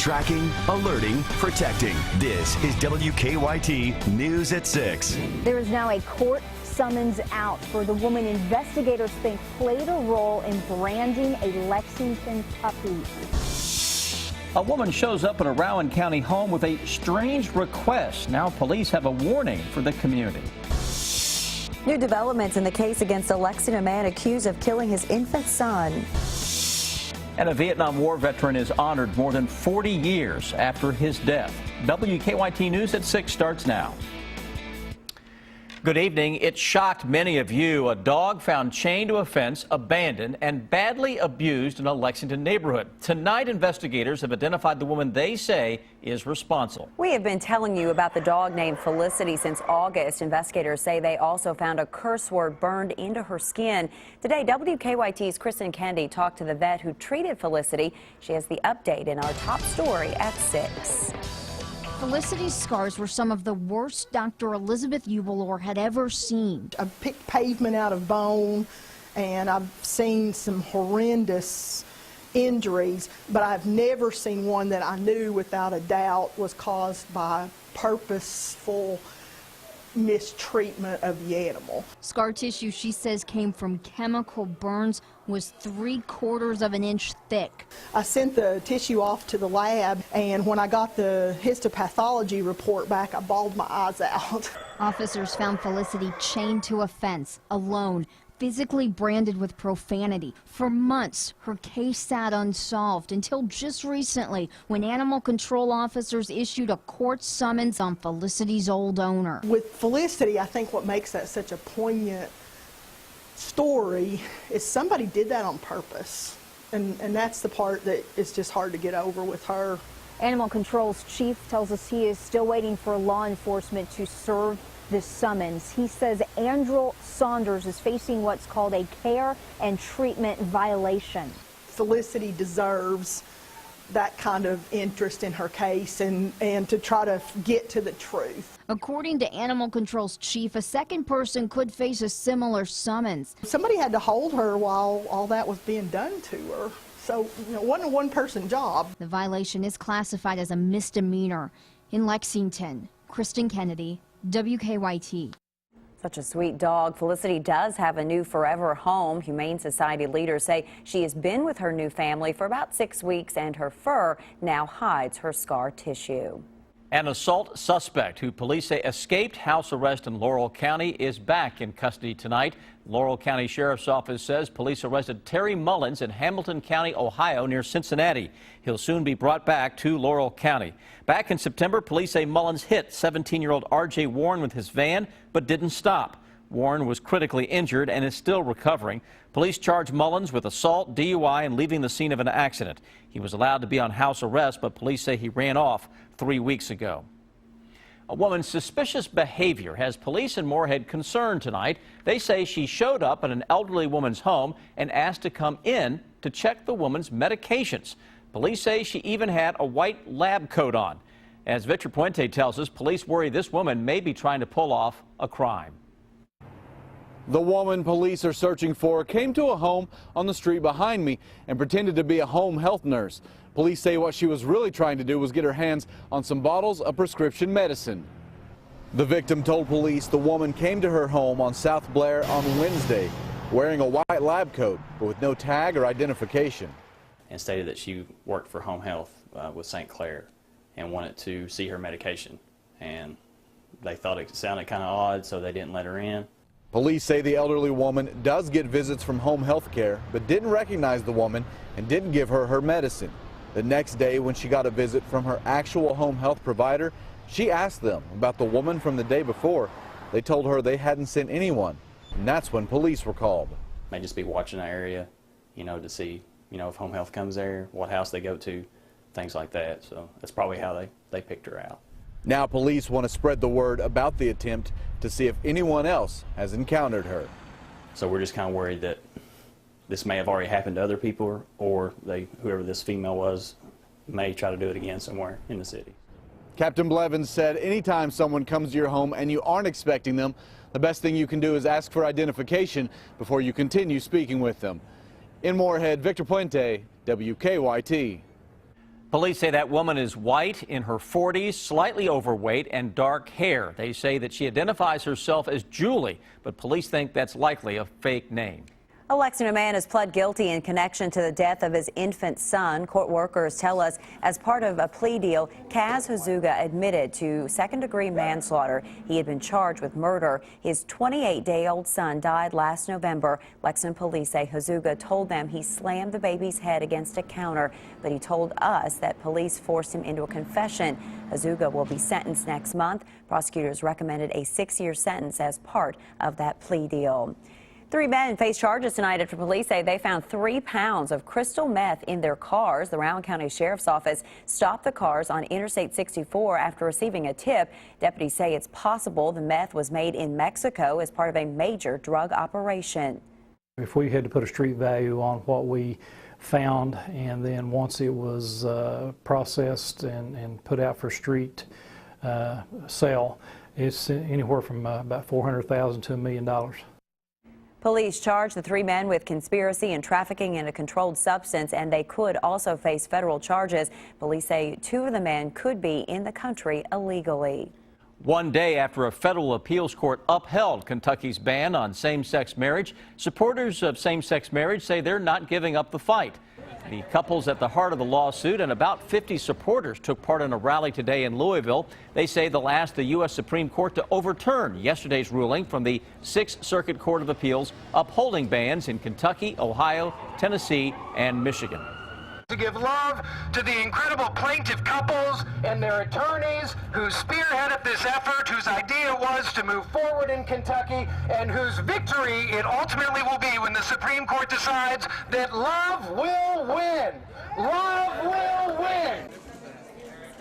Tracking, alerting, protecting. This is WKYT News at 6. There is now a court summons out for the woman investigators think played a role in branding a Lexington puppy. A woman shows up in a Rowan County home with a strange request. Now police have a warning for the community. New developments in the case against a Lexington man accused of killing his infant son. And a Vietnam War veteran is honored more than 40 years after his death. WKYT News at 6 starts now. Good evening. It shocked many of you. A dog found chained to a fence, abandoned, and badly abused in a Lexington neighborhood. Tonight, investigators have identified the woman they say is responsible. We have been telling you about the dog named Felicity since August. Investigators say they also found a curse word burned into her skin. Today, WKYT's Kristen Kennedy talked to the vet who treated Felicity. She has the update in our top story at 6. Felicity's scars were some of the worst Dr. Elizabeth Ubelor had ever seen. I've picked pavement out of bone, and I've seen some horrendous injuries, but I've never seen one that I knew without a doubt was caused by purposeful mistreatment of the animal. Scar tissue, she says, came from chemical burns, was 3/4 of an inch thick. I sent the tissue off to the lab, and when I got the histopathology report back, I bawled my eyes out. Officers found Felicity chained to a fence, alone, physically branded with profanity. For months, her case sat unsolved until just recently when animal control officers issued a court summons on Felicity's old owner. With Felicity, I think what makes that such a poignant story is somebody did that on purpose. And that's the part that is just hard to get over with her. Animal Control's chief tells us he is still waiting for law enforcement to serve this summons. He says Andrew Saunders is facing what's called a care and treatment violation. Felicity Deserves that kind of interest in her case and to try to get to the truth. According to Animal Control's chief, a second person could face a similar summons. Somebody had to hold her while all that was being done to her. So, it wasn't a one-person job. The violation is classified as a misdemeanor. In Lexington, Kristen Kennedy, WKYT. Such a sweet dog. Felicity does have a new forever home. Humane Society leaders say she has been with her new family for about 6 weeks, and her fur now hides her scar tissue. An assault suspect who police say escaped house arrest in Laurel County is back in custody tonight. Laurel County Sheriff's Office says police arrested Terry Mullins in Hamilton County, Ohio, near Cincinnati. He'll soon be brought back to Laurel County. Back in September, police say Mullins hit 17-year-old R.J. Warren with his van, but didn't stop. Warren was critically injured and is still recovering. Police charged Mullins with assault, DUI, and leaving the scene of an accident. He was allowed to be on house arrest, but police say he ran off 3 weeks ago. A woman's suspicious behavior has police in Moorhead concerned tonight. They say she showed up at an elderly woman's home and asked to come in to check the woman's medications. Police say she even had a white lab coat on. As Victor Puente tells us, police worry this woman may be trying to pull off a crime. The woman police are searching for came to a home on the street behind me and pretended to be a home health nurse. Police say what she was really trying to do was get her hands on some bottles of prescription medicine. The victim told police the woman came to her home on South Blair on Wednesday wearing a white lab coat, but with no tag or identification. And stated that she worked for home health with St. Clair and wanted to see her medication. And they thought it sounded kind of odd, so they didn't let her in. Police say the elderly woman does get visits from home health care, but didn't recognize the woman and didn't give her her medicine. The next day, when she got a visit from her actual home health provider, she asked them about the woman from the day before. They told her they hadn't sent anyone, and that's when police were called. May just be watching the area, to see, if home health comes there, what house they go to, things like that. So that's probably how they picked her out. Now police want to spread the word about the attempt to see if anyone else has encountered her. So we're just kind of worried that this may have already happened to other people, or whoever this female was may try to do it again somewhere in the city. Captain Blevins said anytime someone comes to your home and you aren't expecting them, the best thing you can do is ask for identification before you continue speaking with them. In Moorhead, Victor Puente, WKYT. Police say that woman is white, in her 40s, slightly overweight, and dark hair. They say that she identifies herself as Julie, but police think that's likely a fake name. A Lexington man has pled guilty in connection to the death of his infant son. Court workers tell us as part of a plea deal, Kaz Hazuga admitted to second-degree manslaughter. He had been charged with murder. His 28-day-old son died last November. Lexington police say Hazuga told them he slammed the baby's head against a counter, but he told us that police forced him into a confession. Hazuga will be sentenced next month. Prosecutors recommended a 6-year sentence as part of that plea deal. 3 men face charges tonight after police say they found 3 pounds of crystal meth in their cars. The Rowan County Sheriff's Office stopped the cars on Interstate 64 after receiving a tip. Deputies say it's possible the meth was made in Mexico as part of a major drug operation. If we had to put a street value on what we found, and then once it was processed and put out for street sale, it's anywhere from about $400,000 to $1 million. Police charged the 3 men with conspiracy and trafficking in a controlled substance, and they could also face federal charges. Police say 2 of the men could be in the country illegally. One day after a federal appeals court upheld Kentucky's ban on same-sex marriage, supporters of same-sex marriage say they're not giving up the fight. The couple's at the heart of the lawsuit, and about 50 supporters took part in a rally today in Louisville. They say they'll ask the U.S. Supreme Court to overturn yesterday's ruling from the 6th Circuit Court of Appeals upholding bans in Kentucky, Ohio, Tennessee, and Michigan. To give love to the incredible plaintiff couples and their attorneys who spearheaded this effort, whose idea it was to move forward in Kentucky, and whose victory it ultimately will be when the Supreme Court decides that love will win. Love will win.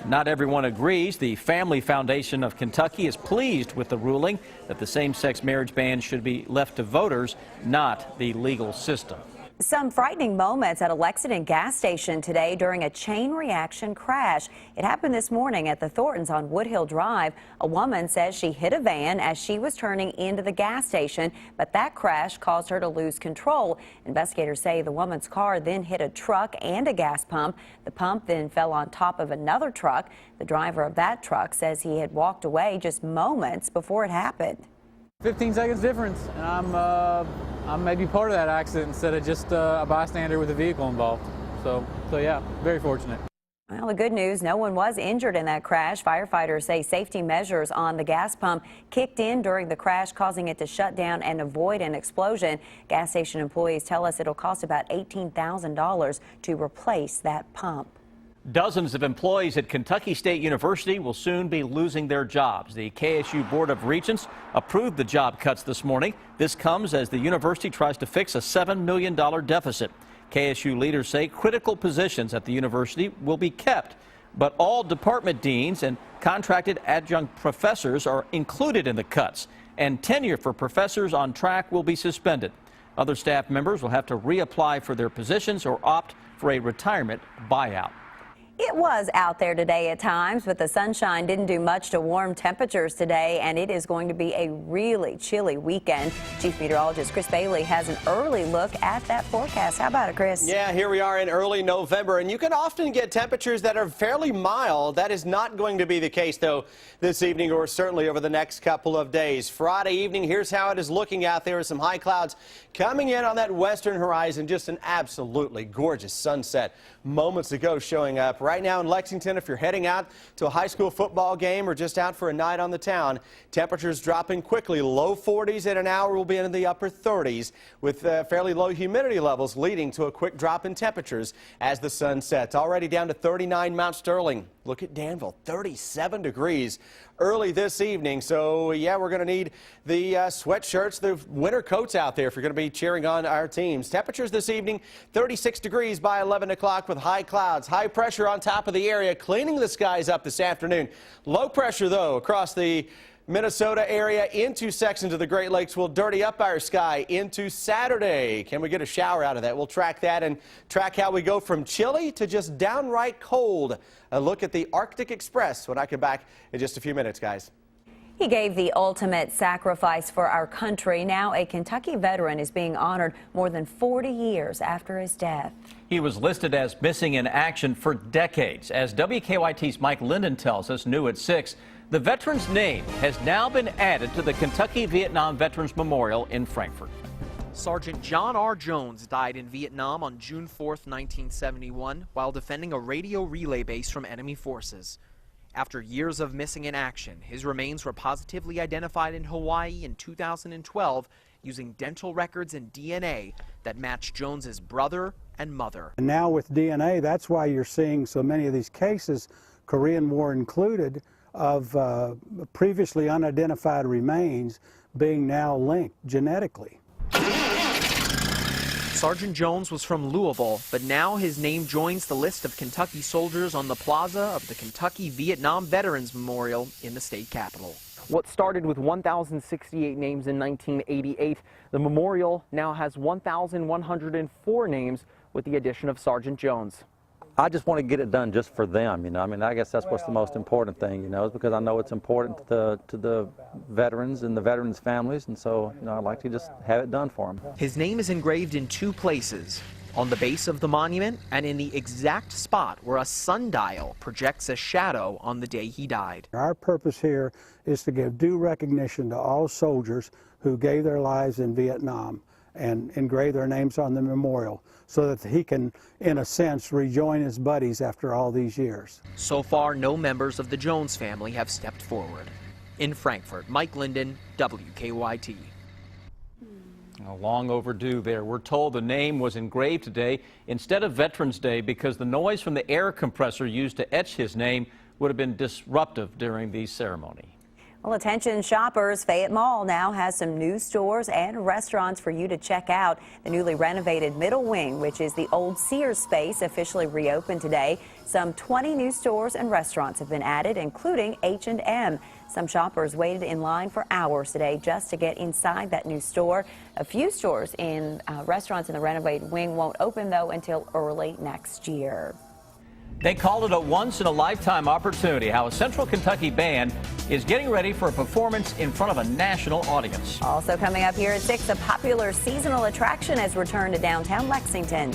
Not everyone agrees. The Family Foundation of Kentucky is pleased with the ruling that the same-sex marriage ban should be left to voters, not the legal system. Some frightening moments at a Lexington gas station today during a chain reaction crash. It happened this morning at the Thorntons on Woodhill Drive. A woman says she hit a van as she was turning into the gas station, but that crash caused her to lose control. Investigators say the woman's car then hit a truck and a gas pump. The pump then fell on top of another truck. The driver of that truck says he had walked away just moments before it happened. 15 seconds difference, and I'm maybe part of that accident instead of just a bystander with a vehicle involved. So yeah, very fortunate. Well, the good news, no one was injured in that crash. Firefighters say safety measures on the gas pump kicked in during the crash, causing it to shut down and avoid an explosion. Gas station employees tell us it'll cost about $18,000 to replace that pump. Dozens of employees at Kentucky State University will soon be losing their jobs. The KSU Board of Regents approved the job cuts this morning. This comes as the university tries to fix a $7 million deficit. KSU leaders say critical positions at the university will be kept, but all department deans and contracted adjunct professors are included in the cuts, and tenure for professors on track will be suspended. Other staff members will have to reapply for their positions or opt for a retirement buyout. It was out there today at times, but the sunshine didn't do much to warm temperatures today, and it is going to be a really chilly weekend. Chief Meteorologist Chris Bailey has an early look at that forecast. How about it, Chris? Yeah, here we are in early November, and you can often get temperatures that are fairly mild. That is not going to be the case, though, this evening or certainly over the next couple of days. Friday evening, here's how it is looking out there with some high clouds coming in on that western horizon. Just an absolutely gorgeous sunset moments ago showing up right now in Lexington. If you're heading out to a high school football game or just out for a night on the town, temperatures dropping quickly. Low 40s in an hour, will be in the upper 30s with fairly low humidity levels leading to a quick drop in temperatures as the sun sets. Already down to 39 Mount Sterling. Look at Danville, 37 degrees early this evening. So, yeah, we're going to need the sweatshirts, the winter coats out there if you're going to be cheering on our teams. Temperatures this evening, 36 degrees by 11 o'clock with high clouds. High pressure on top of the area, cleaning the skies up this afternoon. Low pressure, though, across the Minnesota area into sections of the Great Lakes will dirty up our sky into Saturday. Can we get a shower out of that? We'll track that and track how we go from chilly to just downright cold. A look at the Arctic Express when I come back in just a few minutes, guys. He gave the ultimate sacrifice for our country. Now a Kentucky veteran is being honored more than 40 years after his death. He was listed as missing in action for decades. As WKYT's Mike Linden tells us, new at 6, the veteran's name has now been added to the Kentucky Vietnam Veterans Memorial in Frankfort. Sergeant John R. Jones died in Vietnam on June 4, 1971, while defending a radio relay base from enemy forces. After years of missing in action, his remains were positively identified in Hawaii in 2012 using dental records and DNA that matched Jones's brother and mother. And now with DNA, that's why you're seeing so many of these cases, Korean War included, of previously unidentified remains being now linked genetically. Sergeant Jones was from Louisville, but now his name joins the list of Kentucky soldiers on the plaza of the Kentucky Vietnam Veterans Memorial in the state capitol. What started with 1,068 names in 1988, the memorial now has 1,104 names with the addition of Sergeant Jones. I just want to get it done just for them, you know. I mean, I guess that's what's the most important thing, you know, is because I know it's important to the veterans and the veterans' families, and so, you know, I'd like to just have it done for them. His name is engraved in 2 places, on the base of the monument and in the exact spot where a sundial projects a shadow on the day he died. Our purpose here is to give due recognition to all soldiers who gave their lives in Vietnam and engrave their names on the memorial so that he can, in a sense, rejoin his buddies after all these years. So far, no members of the Jones family have stepped forward. In Frankfort, Mike Linden, WKYT. Long overdue there. We're told the name was engraved today instead of Veterans Day because the noise from the air compressor used to etch his name would have been disruptive during the ceremony. Well, attention shoppers, Fayette Mall now has some new stores and restaurants for you to check out. The newly renovated middle wing, which is the old Sears space, officially reopened today. Some 20 new stores and restaurants have been added, including H&M. Some shoppers waited in line for hours today just to get inside that new store. A few stores and restaurants in the renovated wing won't open, though, until early next year. They call it a once-in-a-lifetime opportunity, how a Central Kentucky band is getting ready for a performance in front of a national audience. Also coming up here at 6, a popular seasonal attraction has returned to downtown Lexington.